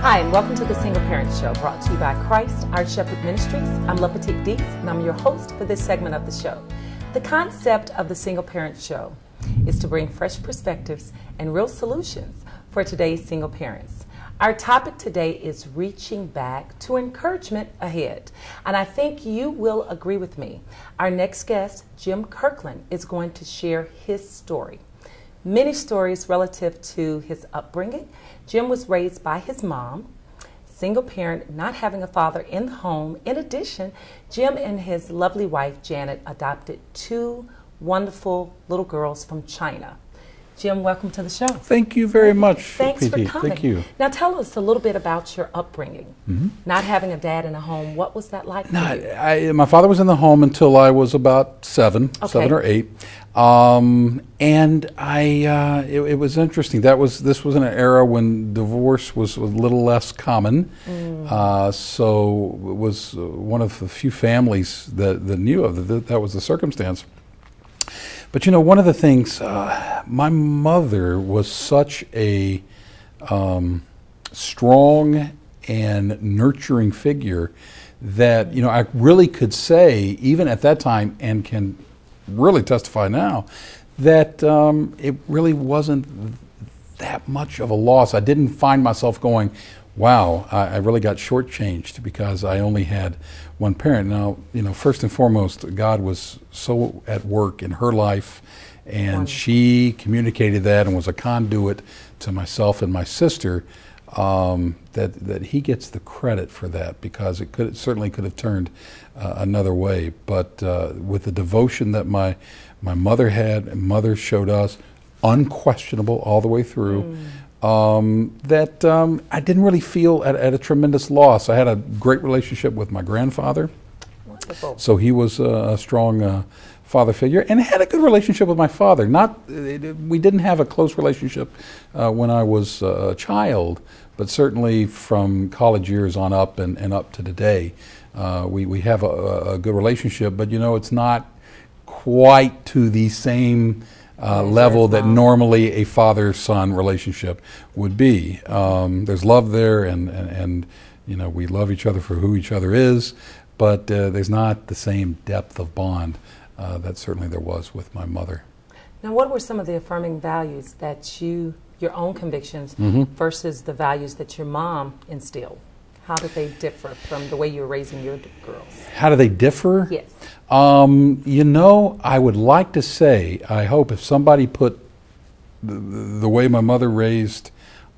Hi, and welcome to the Single Parent Show, brought to you by Christ, Our Shepherd Ministries. I'm Lapatique Dees, and I'm your host for this segment of the show. The concept of the Single Parent Show is to bring fresh perspectives and real solutions for today's single parents. Our topic today is reaching back to encouragement ahead. And I think you will agree with me. Our next guest, Jim Kirkland, is going to share his story. Many stories relative to his upbringing. Jim was raised by his mom, single parent, not having a father in the home. In addition, Jim and his lovely wife, Janet, adopted two wonderful little girls from China. Jim, welcome to the show. Thank you very much. Thanks for coming. Thank you. Now tell us a little bit about your upbringing. Not having a dad in a home, what was that like for you? My father was in the home until I was about seven or eight. It was interesting. This was in an era when divorce was a little less common. So it was one of the few families that knew of that was the circumstance. But you know, one of the things, my mother was such a strong and nurturing figure that, you know, I really could say, even at that time, and can really testify now, that it really wasn't that much of a loss. I didn't find myself going, wow, I really got shortchanged because I only had one parent. Now, you know, first and foremost, God was so at work in her life, and she communicated that and was a conduit to myself and my sister, that he gets the credit for that, because it certainly could have turned another way. But with the devotion that my mother had and mother showed us, unquestionable all the way through, that I didn't really feel at a tremendous loss. I had a great relationship with my grandfather. Wonderful. So he was a strong father figure, and had a good relationship with my father. We didn't have a close relationship when I was a child, but certainly from college years on up and up to today, we have a good relationship. But you know, it's not quite to the same level that normally a father-son relationship would be. There's love there, and you know, we love each other for who each other is, but there's not the same depth of bond that certainly there was with my mother. Now, what were some of the affirming values that your own convictions versus the values that your mom instilled? How did they differ from the way you were raising your girls? How do they differ? Yes. You know, I would like to say, I hope if somebody put the way my mother raised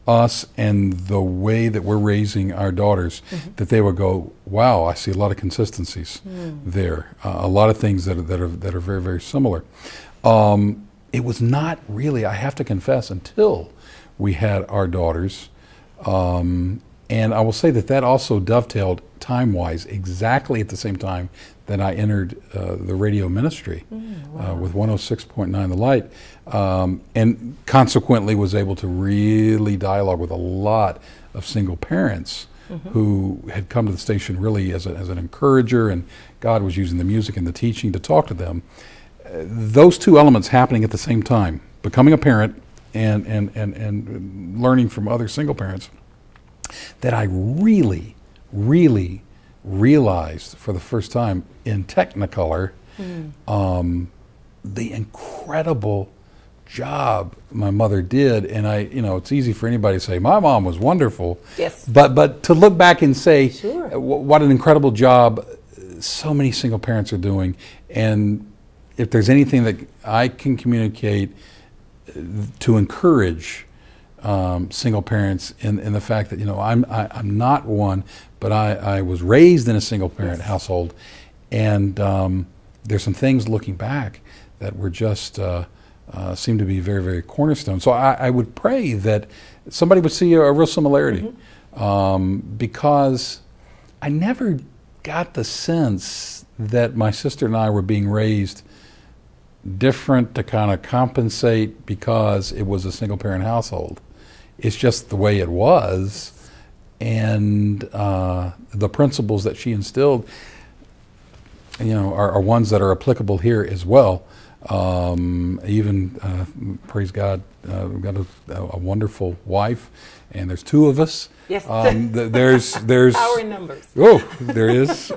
us and the way that we're raising our daughters, that they would go, wow, I see a lot of consistencies there. A lot of things that are very, very similar. It was not really, I have to confess, until we had our daughters. And I will say that also dovetailed time-wise exactly at the same time that I entered the radio ministry with 106.9 The Light, and consequently was able to really dialogue with a lot of single parents who had come to the station really as an encourager, and God was using the music and the teaching to talk to them. Those two elements happening at the same time, becoming a parent and learning from other single parents, that I really, really realized for the first time in Technicolor the incredible job my mother did. And you know, it's easy for anybody to say, my mom was wonderful. Yes. But to look back and say, sure, what an incredible job so many single parents are doing. And if there's anything that I can communicate to encourage single parents in the fact that, you know, I'm not one, but I was raised in a single parent household, and there's some things looking back that were just seem to be very, very cornerstone. So I would pray that somebody would see a real similarity, because I never got the sense that my sister and I were being raised different to kind of compensate because it was a single parent household. It's just the way it was, and the principles that she instilled, you know, are ones that are applicable here as well. Even praise God, we've got a wonderful wife, and there's two of us. Yes. There's power in numbers. Oh, there is.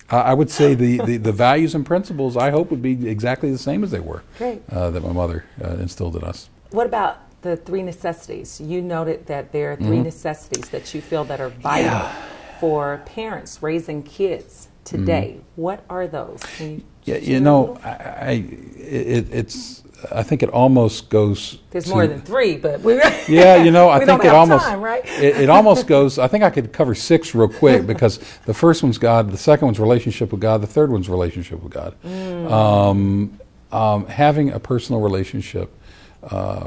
I would say the values and principles, I hope, would be exactly the same as they were. Great. That my mother instilled in us. What about the three necessities? You noted that there are three necessities that you feel that are vital for parents raising kids today. What are those? Can you share a little? I think it almost goes. There's more than three, but we. Yeah, I think it almost. Time, right? it almost goes. I think I could cover six real quick because the first one's God, the second one's relationship with God, the third one's relationship with God. Having a personal relationship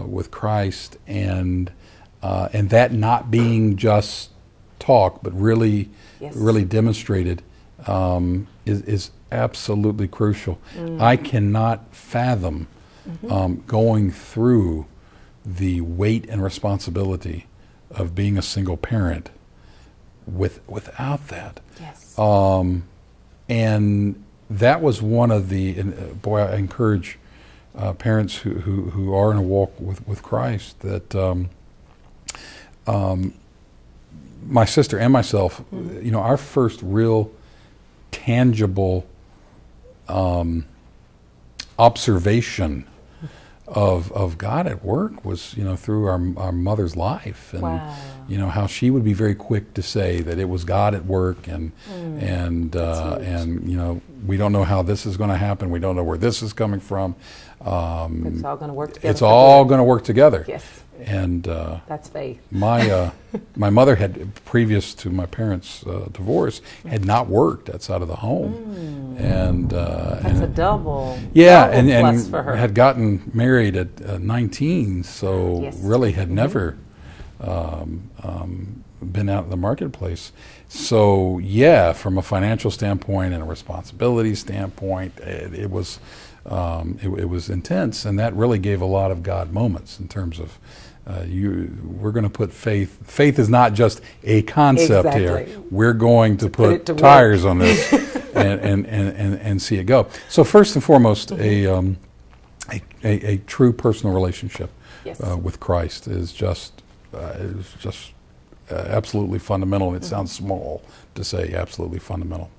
with Christ, and that not being just talk, but really, really demonstrated, is absolutely crucial. I cannot fathom going through the weight and responsibility of being a single parent without that. Yes. And that was one of the, and boy, I encourage parents who are in a walk with Christ that my sister and myself, our first real tangible observation of God at work was, through our mother's life, and wow. How she would be very quick to say that it was God at work, and we don't know how this is going to happen. We don't know where this is coming from. It's all going to work together. It's all going to work together. Yes. And that's faith. My mother had, previous to my parents' divorce, had not worked outside of the home, and that's a double. Yeah, double and plus for her. Had gotten married at 19, so yes. really had never been out in the marketplace. So yeah, from a financial standpoint and a responsibility standpoint, it was intense, and that really gave a lot of God moments in terms of. We're going to put faith. Faith is not just a concept here. We're going to put tires on this and see it go. So first and foremost, a true personal relationship with Christ is just absolutely fundamental. It sounds small to say absolutely fundamental.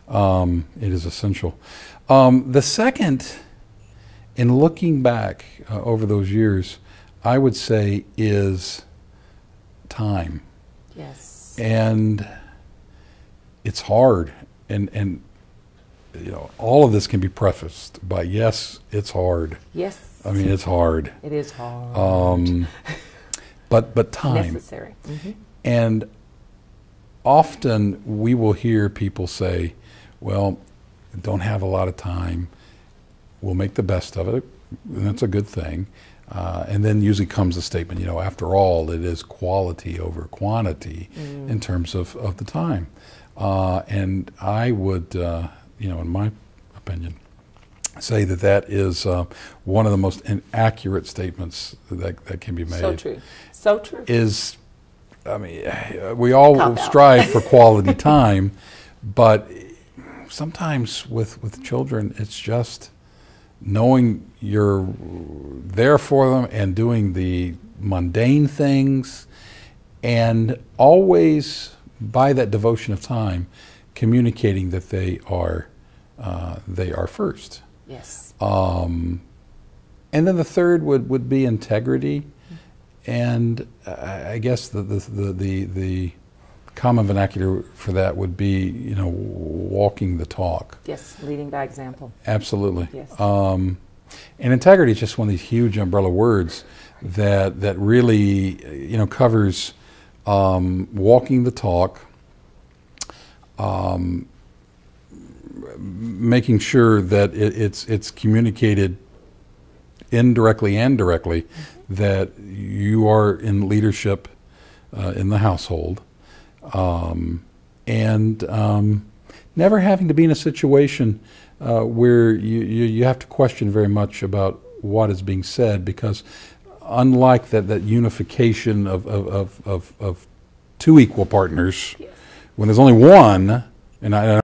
It is essential. The second, in looking back over those years, I would say is time. Yes. And it's hard. And all of this can be prefaced by, yes, it's hard. Yes. I mean, it's hard. It is hard. But time. Necessary. Mm-hmm. And often we will hear people say, well, don't have a lot of time. We'll make the best of it. And that's a good thing. And then usually comes the statement, after all, it is quality over quantity in terms of the time. And I would, in my opinion, say that is one of the most inaccurate statements that can be made. So true. So true. We all strive for quality time, but sometimes with children, it's just knowing you're there for them and doing the mundane things, and always, by that devotion of time, communicating that they are first. Yes. And then the third would be integrity, and I guess the common vernacular for that would be, walking the talk. Yes, leading by example. Absolutely. Yes. And integrity is just one of these huge umbrella words that really, covers walking the talk, making sure that it's communicated indirectly and directly that you are in leadership in the household. And never having to be in a situation where you have to question very much about what is being said, because unlike that unification of two equal partners, when there's only one, and I